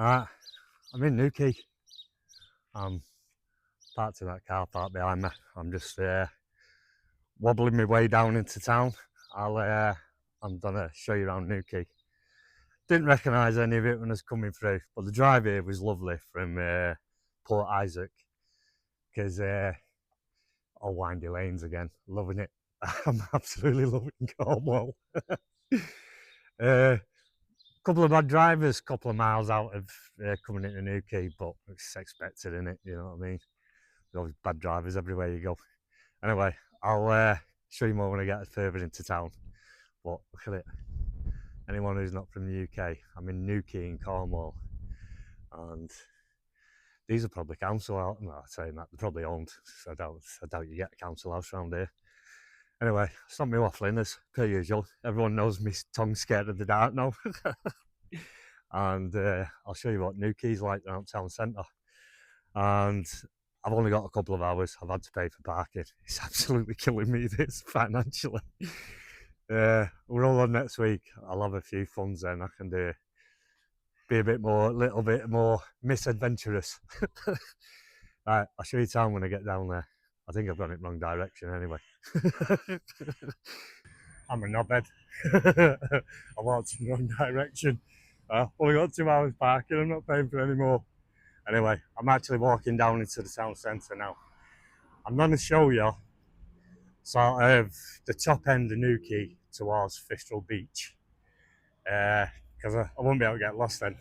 Alright, I'm in Newquay. I'm parked in that car park behind me. I'm just wobbling my way down into town. I'm gonna show you around Newquay. Didn't recognise any of it when I was coming through, but the drive here was lovely from Port Isaac because all windy lanes again. Loving it. I'm absolutely loving Cornwall. Couple of bad drivers, couple of miles out of coming into Newquay, but it's expected, innit? You know what I mean? There's always bad drivers everywhere you go. Anyway, I'll show you more when I get further into town. But look at it. Anyone who's not from the UK, I'm in Newquay in Cornwall, and these are probably council house. No, I'm saying that they're probably owned. So I doubt you get a council house around here. Anyway, stop me waffling as per usual. Everyone knows me tongue's scared of the dark now. And I'll show you what Newquay's like around town centre. And I've only got a couple of hours. I've had to pay for parking. It's absolutely killing me, this, financially. We're all on next week. I'll have a few funds then. I can be a little bit more misadventurous. Right, I'll show you town when I get down there. I think I've gone it wrong direction anyway. I'm a knobhead. I walked in the wrong direction. Only got 2 hours parking. I'm not paying for any more. Anyway, I'm actually walking down into the town centre now. I'm going to show you sort of the top end of Newquay towards Fistral Beach, because I won't be able to get lost then.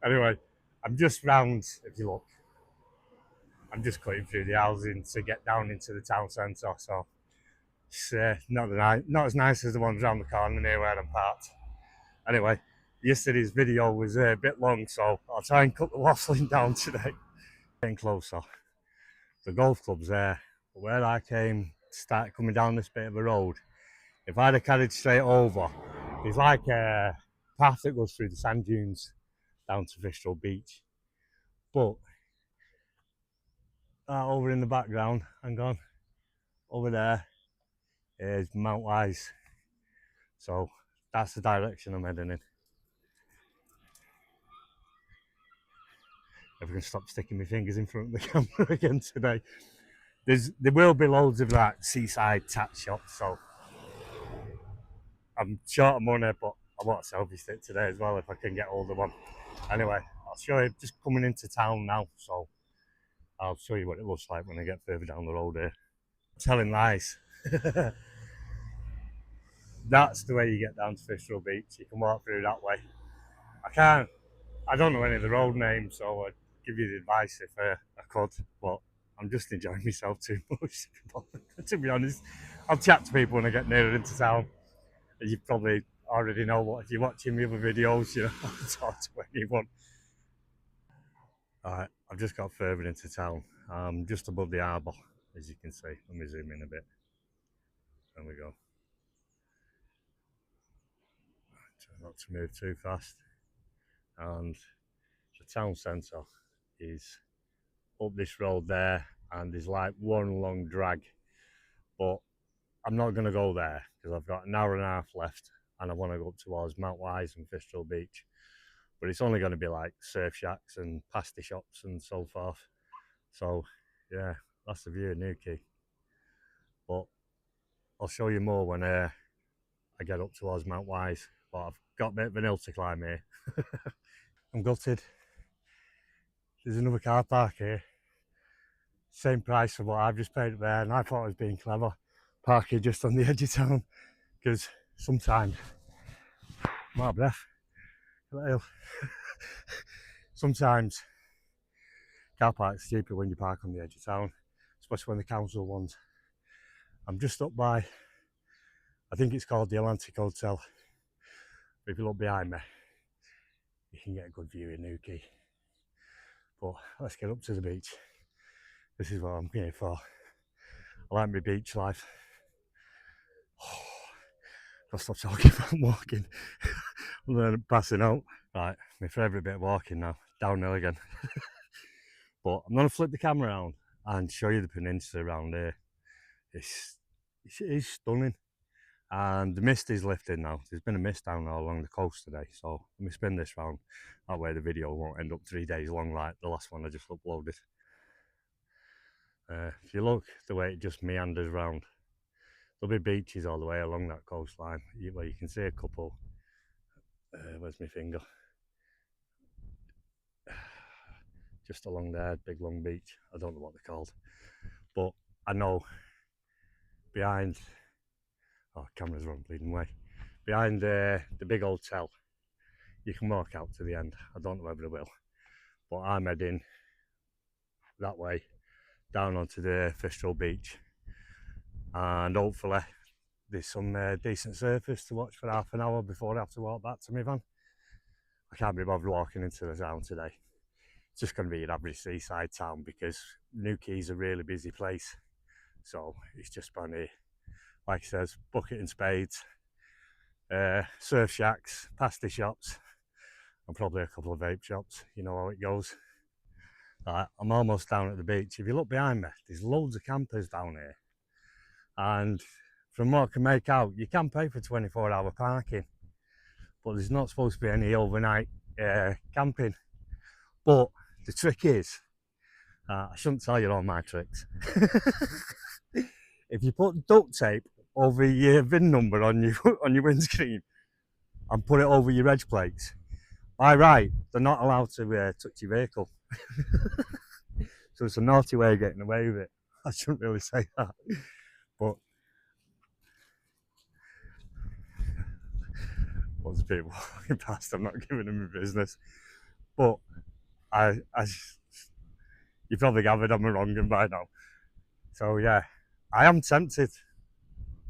Anyway, I'm just round, if you look, I'm just cutting through the housing to get down into the town centre, so it's not as nice as the ones around the corner near where I'm parked. Anyway, yesterday's video was a bit long, so I'll try and cut the waffling down today. Getting closer. The golf club's there, but where I started coming down this bit of a road, if I'd have carried straight over, there's like a path that goes through the sand dunes down to Fistral Beach. But over in the background, hang on, over there is Mount Wise. So that's the direction I'm heading in. If I can stop sticking my fingers in front of the camera again today. There will be loads of that seaside tat shops, so I'm short of money, but I want a selfie stick today as well if I can get hold of one. Anyway, I'll show you, just coming into town now, so I'll show you what it looks like when I get further down the road here. Telling lies. That's the way you get down to Fistral Beach. You can walk through that way. I don't know any of the road names, so I'd give you the advice if I could, but I'm just enjoying myself too much, to be honest. I'll chat to people when I get nearer into town. You probably already know what, if you're watching my other videos, you know, I'll talk to anyone. Alright, I've just got further into town. Just above the harbour, as you can see. Let me zoom in a bit. There we go. Try not to move too fast. And the town centre is up this road there, and there's like one long drag, but I'm not going to go there because I've got an hour and a half left and I want to go up towards Mount Wise and Fistral Beach, but it's only going to be like surf shacks and pasty shops and so forth. So yeah, that's the view of Newquay, but I'll show you more when I get up towards Mount Wise. But I've got a bit of an hill to climb here. I'm gutted. There's another car park here, same price for what I've just paid there, and I thought I was being clever, parking just on the edge of town, because sometimes I'm out of breath. Sometimes car parks are cheaper when you park on the edge of town, especially when the council ones. I'm just up by, I think it's called the Atlantic Hotel. But if you look behind me, you can get a good view in Newquay. But let's get up to the beach. This is what I'm here for. I like my beach life. I'll stop talking about walking. I'm then passing out. Right, my favourite bit of walking now, downhill again. But I'm going to flip the camera around and show you the peninsula around here. It is stunning. and the mist is lifting now. There's been a mist down all along the coast today, so let me spin this round. That way the video won't end up 3 days long like the last one I just uploaded. If you look the way it just meanders round, there'll be beaches all the way along that coastline where you can see a couple. Where's my finger? Just along there, big long beach. I don't know what they're called, but I know behind, oh, camera's run bleeding way, behind the big hotel, you can walk out to the end. I don't know whether I will, but I'm heading that way down onto the Fistral beach, and hopefully there's some decent surface to watch for half an hour before I have to walk back to my van. I can't be bothered walking into the town today. It's just going to be an average seaside town because Newquay is a really busy place. So it's just funny, like it says, bucket and spades, surf shacks, pasty shops, and probably a couple of vape shops. You know how it goes. I'm almost down at the beach. If you look behind me, there's loads of campers down here. And from what I can make out, you can pay for 24-hour parking, but there's not supposed to be any overnight camping. But the trick is, I shouldn't tell you all my tricks. If you put duct tape over your VIN number on your windscreen and put it over your edge plates, by right, they're not allowed to touch your vehicle. So it's a naughty way of getting away with it. I shouldn't really say that, but lots of people walking past, I'm not giving them my business. But you probably gathered I'm a wrong one by now. So yeah, I am tempted.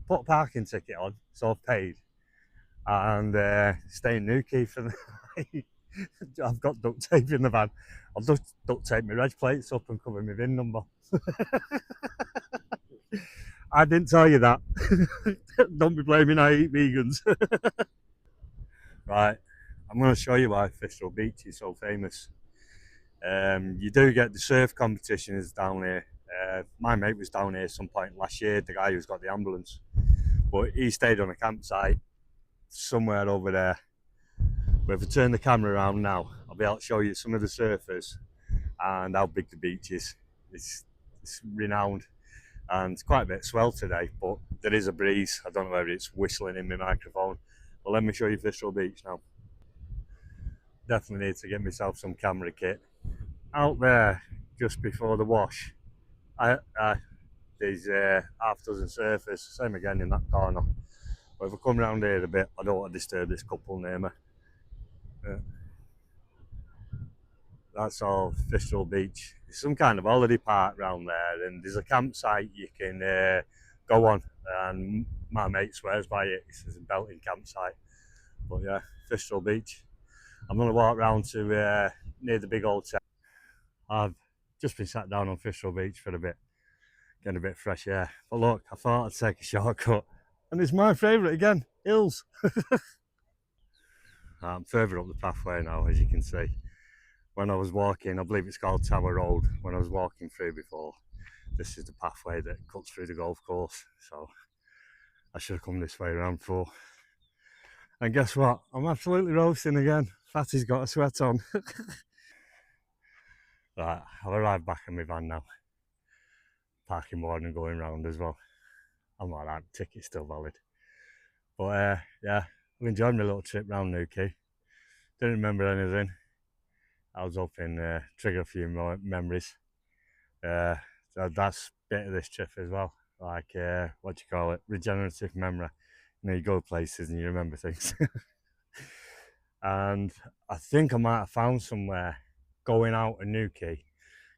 Put a parking ticket on, so I've paid, and stay in Newquay for the night. I've got duct tape in the van. I'll just duct tape my reg plates up and cover my VIN number. I didn't tell you that. Don't be blaming I eat vegans. Right, I'm going to show you why Fistral Beach is so famous. You do get the surf competitions down here. My mate was down here some point last year, the guy who's got the ambulance, but he stayed on a campsite somewhere over there. But if I turn the camera around now, I'll be able to show you some of the surfers and how big the beach is. It's renowned, and it's quite a bit swell today, but there is a breeze. I don't know whether it's whistling in my microphone, but let me show you Fistral Beach now. Definitely need to get myself some camera kit. Out there, just before the wash, there's half dozen surfers, same again in that corner. But if I come round here a bit, I don't want to disturb this couple near me. That's all Fistral Beach. There's some kind of holiday park round there, and there's a campsite you can go on, and my mate swears by it. It's a belting campsite. But yeah, Fistral Beach. I'm going to walk round to near the big old town. I've just been sat down on Fistral Beach for a bit, getting a bit of fresh air. But look, I thought I'd take a shortcut, and it's my favourite again, hills. I'm further up the pathway now, as you can see. When I was walking, I believe it's called Tower Road, when I was walking through before, this is the pathway that cuts through the golf course, so I should have come this way around for. And guess what? I'm absolutely roasting again. Fatty's got a sweat on. Right, I've arrived back in my van now. Parking warning going round as well. I'm alright, ticket's still valid. But yeah, I've enjoyed my little trip round Newquay. Didn't remember anything. I was hoping trigger a few more memories. So that's a bit of this trip as well. Like, what do you call it? Regenerative memory. You know, you go places and you remember things. And I think I might have found somewhere going out in Newquay.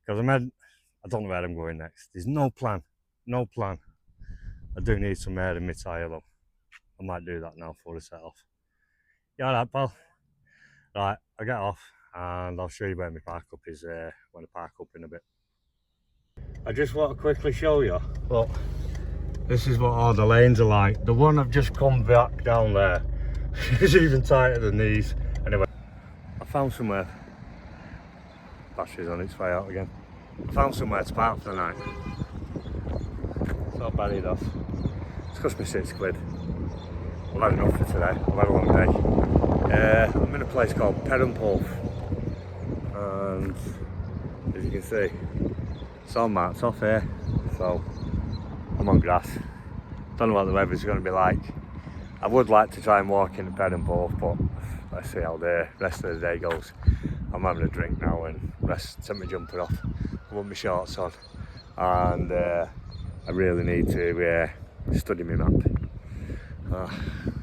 Because I don't know where I'm going next. There's no plan. No plan. I do need some air in my tyre though. I might do that now before I set off. You alright, pal? Right, I'll get off and I'll show you where my park up is when I park up in a bit. I just want to quickly show you, look, this is what all the lanes are like. The one I've just come back down there is even tighter than these. Anyway, I found somewhere, battery's on its way out again. I found somewhere to park for the night. It's not bad enough. It's cost me £6. I've had enough for today. I've had a long day. I'm in a place called Perranporth, and as you can see, it's all marked off here, so I'm on grass. Don't know what the weather's going to be like. I would like to try and walk into Perranporth, but let's see how the rest of the day goes. I'm having a drink now and take my jumper off. I want my shorts on, and I really need to study my map.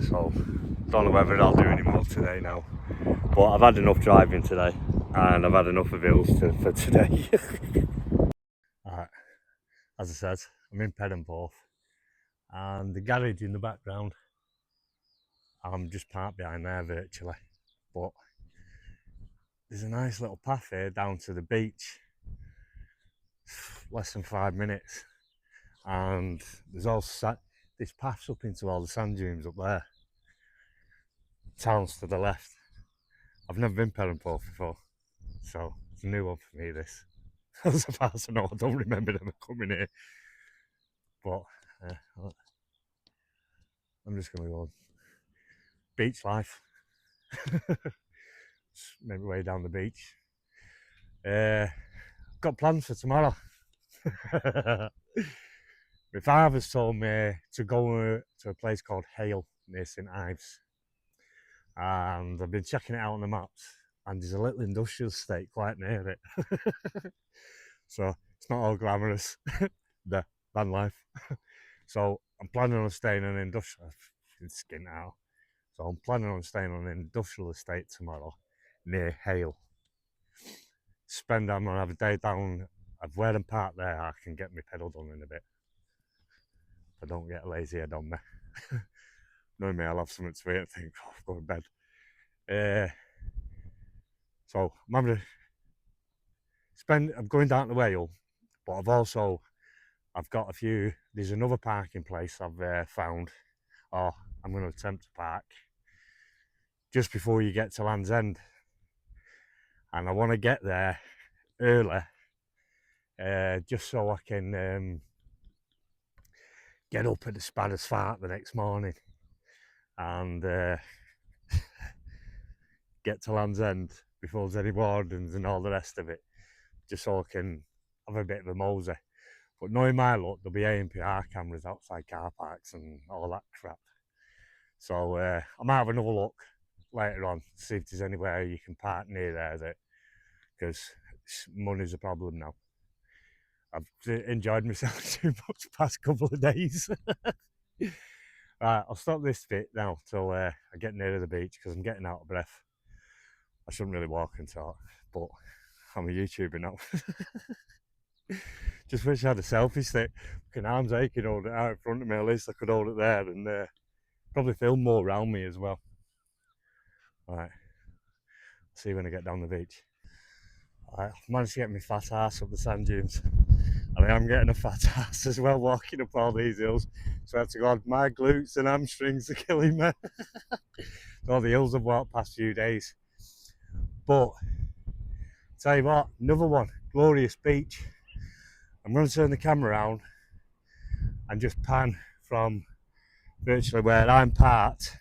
So don't know whether I'll do any more today now, but I've had enough driving today, and I've had enough of hills for today. Alright, as I said, I'm in Perranporth, and the garage in the background, I'm just parked behind there virtually, but there's a nice little path here down to the beach, less than 5 minutes, and there's also this path's up into all the sand dunes up there. Town's to the left. I've never been Perranporth before, so it's a new one for me, this. As far as I know, I don't remember ever coming here, but I'm just going to go beach life. Make my way down the beach. Got plans for tomorrow. My father's told me to go to a place called Hale near St Ives, and I've been checking it out on the maps, and there's a little industrial estate quite near it. So it's not all glamorous, the van life. So I'm planning on staying on an industrial, skin out. So I'm planning on staying on an industrial estate tomorrow near Hale. I'm gonna have a day down of where I'm parked there. I can get my pedal done in a bit. If I don't get a lazy head on me. Knowing me, I'll have something to eat and think, oh, I've got to bed. So I'm having to I'm going down to Wales, but I've got a few, there's another parking place I've found, or I'm going to attempt to park just before you get to Land's End, and I want to get there early, just so I can get up at the Spadder's Fart the next morning and get to Land's End before there's any wardens and all the rest of it, just so I can have a bit of a mosey. But knowing my luck, there'll be ANPR cameras outside car parks and all that crap. So I might have another look later on, see if there's anywhere you can park near there, because money's a problem now. I've enjoyed myself too much the past couple of days. Right, I'll stop this bit now till I get nearer the beach, because I'm getting out of breath. I shouldn't really walk and talk, but I'm a YouTuber now. Just wish I had a selfie stick. Fucking arms aching, hold it out in front of me. At least I could hold it there and probably film more around me as well. Alright, see you when I get down the beach. Alright, I've managed to get my fat ass up the sand dunes. I mean, I'm getting a fat ass as well walking up all these hills. Swear to God, my glutes and hamstrings are killing me. All the hills I've walked past few days. But, tell you what, another one, glorious beach. I'm going to turn the camera around and just pan from virtually where I'm parked,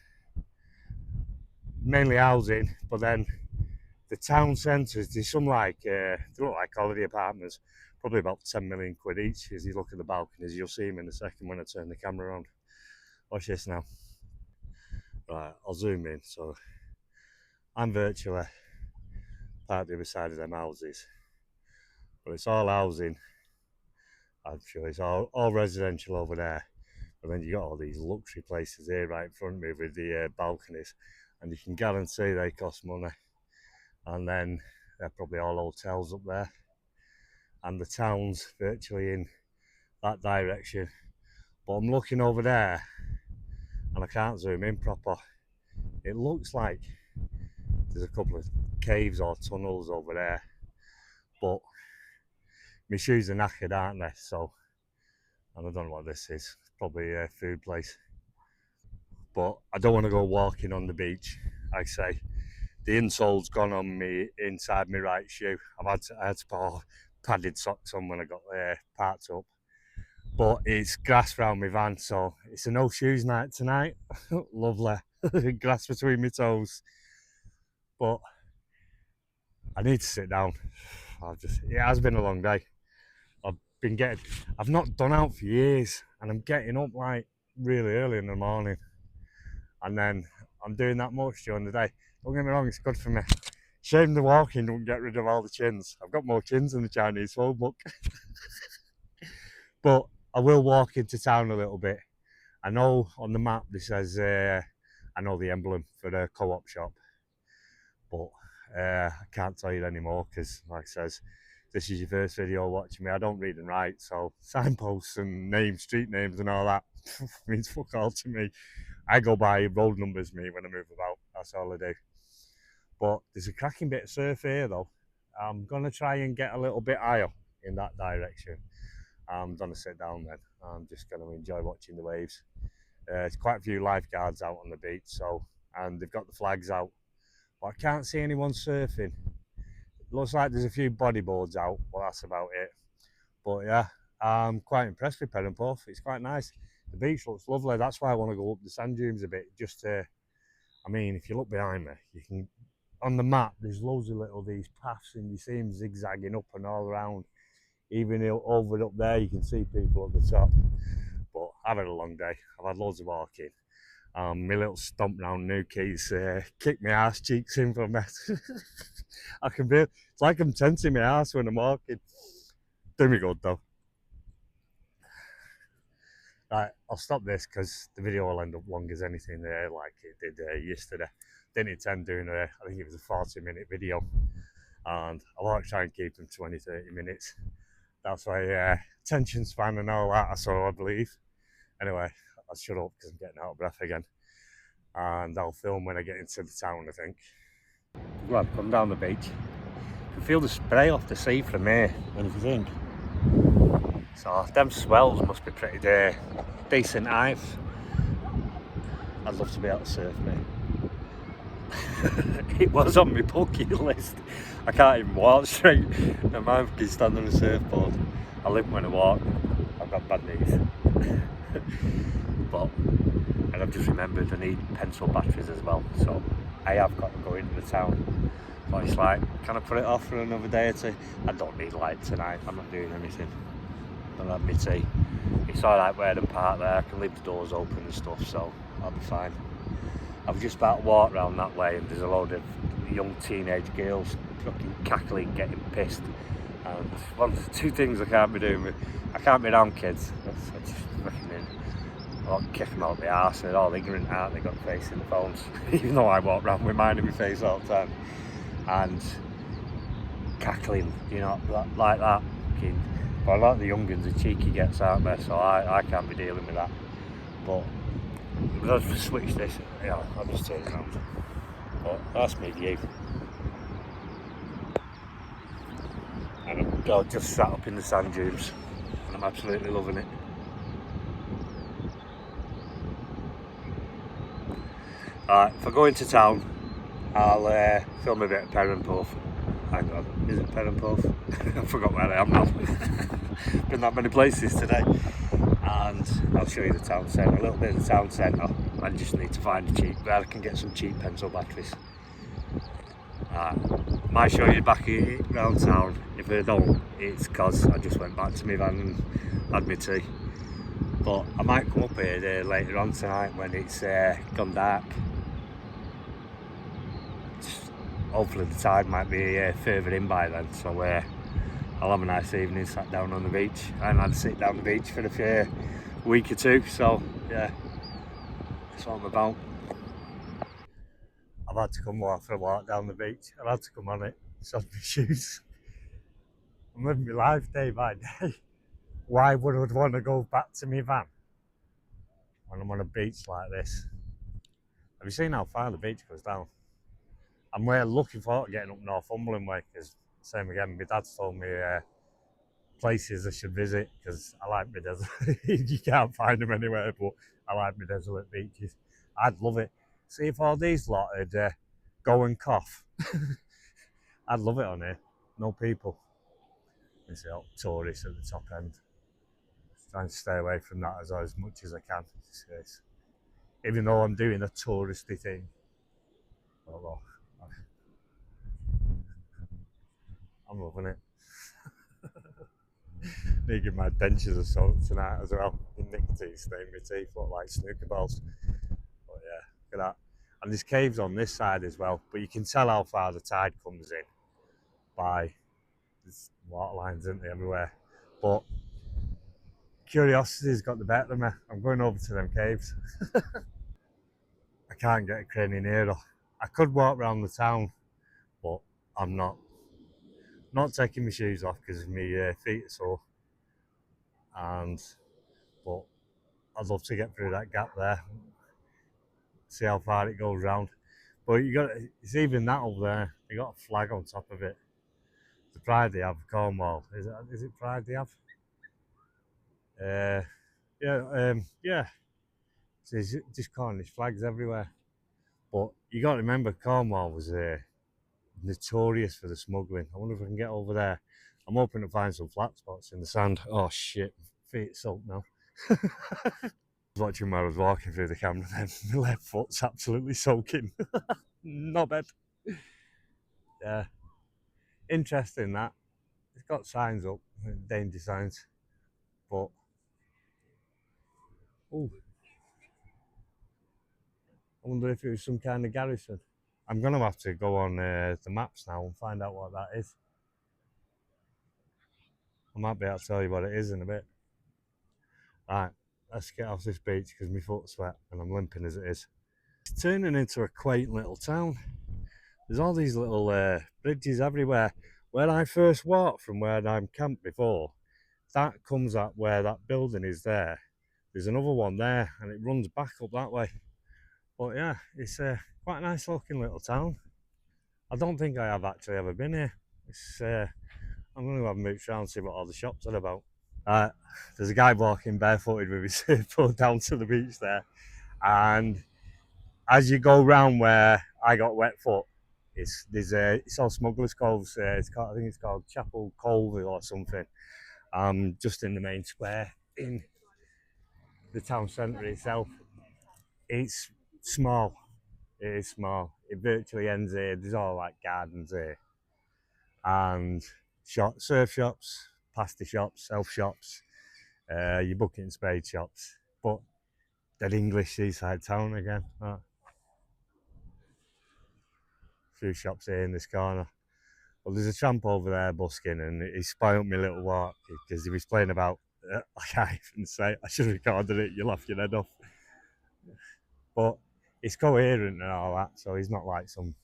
mainly housing, but then the town centres, there's some they look like holiday apartments, probably about 10 million quid each. As you look at the balconies, you'll see them in a second when I turn the camera around. Watch this now. Right, I'll zoom in. So I'm virtually parked the other side of them houses, but it's all housing. I'm sure it's all residential over there. But then you got all these luxury places here right in front of me with the balconies, and you can guarantee they cost money. And then they're probably all hotels up there, and the town's virtually in that direction. But I'm looking over there and I can't zoom in proper. It looks like there's a couple of caves or tunnels over there, but my shoes are knackered, aren't they? So, and I don't know what this is. It's probably a food place, but I don't want to go walking on the beach. I say the insole's gone on me inside my right shoe. I had to put padded socks on when I got there parked up, but it's grass round my van, so it's a no shoes night tonight. Lovely. Grass between my toes. But I need to sit down. It has been a long day. I've not done out for years, and I'm getting up like really early in the morning, and then I'm doing that much during the day. Don't get me wrong, it's good for me. Shame the walking don't get rid of all the chins. I've got more chins than the Chinese phone book. But I will walk into town a little bit. I know on the map this says, I know the emblem for the co-op shop, but I can't tell you anymore because, like it says, this is your first video watching me. I don't read and write, so signposts and names, street names and all that means fuck all to me. I go by road numbers, me, when I move about. That's all I do. But there's a cracking bit of surf here, though. I'm going to try and get a little bit higher in that direction. I'm going to sit down then. I'm just going to enjoy watching the waves. There's quite a few lifeguards out on the beach, and they've got the flags out. But I can't see anyone surfing. It looks like there's a few bodyboards out, but that's about it. But yeah, I'm quite impressed with Perranporth. It's quite nice. The beach looks lovely. That's why I want to go up the sand dunes a bit. I mean, if you look behind me, you can, on the map, there's loads of these paths, and you see them zigzagging up and all around. Even over up there, you can see people at the top. But I've had a long day. I've had loads of walking. My little stomp round Newquay's kicked my ass cheeks in for me. It's like I'm tensing my ass when I'm walking. Do me good though. Right, I'll stop this because the video will end up long as anything there, like it did yesterday. Didn't intend doing I think it was a 40-minute video, and I want to try and keep them 20-30 minutes. That's why attention span and all that, I believe. Anyway, I'll shut up because I'm getting out of breath again. And I'll film when I get into the town, I think. Well, I've come down the beach. You can feel the spray off the sea from here, and if you think. So them swells must be pretty decent height. I'd love to be able to surf, mate. It was on my bucket list. I can't even walk straight. My mum can stand on a surfboard. I limp when I walk. I've got bad knees. And I've just remembered I need pencil batteries as well. So I have got to go into the town. But it's like, can I put it off for another day or two? I don't need light tonight. I'm not doing anything. I'll have my tea. It's alright where I'm parked there. I can leave the doors open and stuff, so I'll be fine. I was just about to walk around that way, and there's a load of young teenage girls fucking cackling, getting pissed. And one of the two things I can't be doing, I can't be around kids. That's just fucking I'll kick them out the arse. They're all ignorant, aren't they? Got facing the phones. Even though I walk around with mine in my face all the time. And cackling, you know, like that. But a lot of the young ones are cheeky gets, aren't they? So I can't be dealing with that. But I'll just switch this. Yeah, I'll just turn it around. But that's me view. And I'm just sat up in the sand dunes, and I'm absolutely loving it. If I go into town, I'll film a bit of Perranporth. Hang on, is it Perranporth? I forgot where I am now. Been that many places today. And I'll show you the town centre, a little bit of the town centre. I just need to find where I can get some cheap pencil batteries. Might show you back around town. If I don't, it's because I just went back to my van and had my tea. But I might come up here later on tonight when it's gone dark. Hopefully the tide might be further in by then, so I'll have a nice evening sat down on the beach. I haven't had to sit down the beach for a week or two, so yeah, that's what I'm about. I've had to come for a walk down the beach. I've had to come on it, shod my shoes. I'm living my life day by day. Why would I want to go back to my van when I'm on a beach like this? Have you seen how far the beach goes down? I'm looking forward to getting up Northumberland way, because same again, my dad's told me places I should visit, because I like my desert. You can't find them anywhere, but I like my desolate beaches. I'd love it. See if all these lot would go and cough. I'd love it on here. No people. There's all tourists at the top end. try and stay away from that as much as I can. Even though I'm doing a touristy thing. Well, I'm loving it. Need to get my dentures assault tonight as well. The nicotine stain my teeth look like snooker balls. But yeah, look at that. And there's caves on this side as well, but you can tell how far the tide comes in by there's water lines, isn't there, everywhere. But curiosity's got the better of me. I'm going over to them caves. I can't get a crane in here though. I could walk around the town, but I'm not. Not taking my shoes off because my feet are sore. But I'd love to get through that gap there, see how far it goes round. But it's even that up there. They got a flag on top of it. The pride they have, Cornwall. Is it pride they have? Yeah. So there's just Cornish flags everywhere. But you got to remember, Cornwall was notorious for the smuggling. I wonder if I can get over there. I'm hoping to find some flat spots in the sand. Oh shit, feet soaked now. I was watching where I was walking through the camera then. My left foot's absolutely soaking. Not bad. Yeah. Interesting that. It's got signs up, danger signs. But oh, I wonder if it was some kind of garrison. I'm gonna have to go on the maps now and find out what that is. I might be able to tell you what it is in a bit. Right, let's get off this beach because my foot's wet and I'm limping as it is. It's turning into a quaint little town. There's all these little bridges everywhere. Where I first walked from where I'm camped before, that comes up where that building is there. There's another one there and it runs back up that way. But yeah, it's quite a nice looking little town. I don't think I have actually ever been here. I'm going to have a mooch around and see what all the shops are about. There's a guy walking barefooted with his surfboard down to the beach there. And as you go round where I got wet foot, it's all smugglers' coves. I think it's called Chapel Cove or something. Just in the main square in the town centre itself. It's small. It is small. It virtually ends here. There's all like gardens here, and surf shops, pasty shops, self shops, your bucket and spade shops. But that English seaside town again. A few shops here in this corner. Well, there's a tramp over there busking, and he spoilt me little walk because he was playing about. I can't even say. I should have recorded it. You'll laugh your head off. But it's coherent and all that, so he's not like some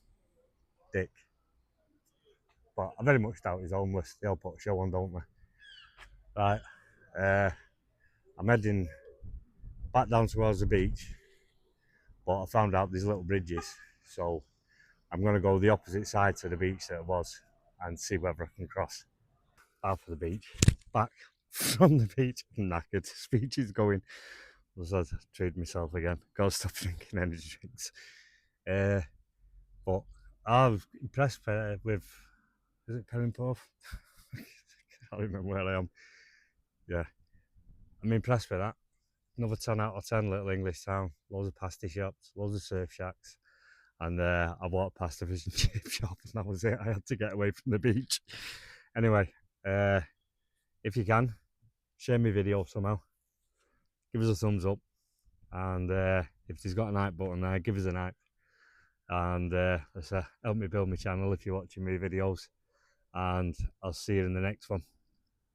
dick. But I very much doubt he's homeless. They'll put a show on, don't they? Right. I'm heading back down towards the beach, but I found out there's little bridges, so I'm going to go the opposite side to the beach that it was and see whether I can cross. Out of the beach, back from the beach. I'm knackered. Speech is going. I've treated myself again. Gotta stop drinking energy drinks. But I was impressed with. Is it Perranporth? I can't remember where I am. Yeah, I'm impressed with that. Another 10 out of 10 little English town. Loads of pasty shops, loads of surf shacks. And I walked past a fish and chip shop and that was it. I had to get away from the beach. Anyway, if you can, share my video somehow. Give us a thumbs up. And if he's got a like button there, give us a like. And help me build my channel if you're watching my videos. And I'll see you in the next one.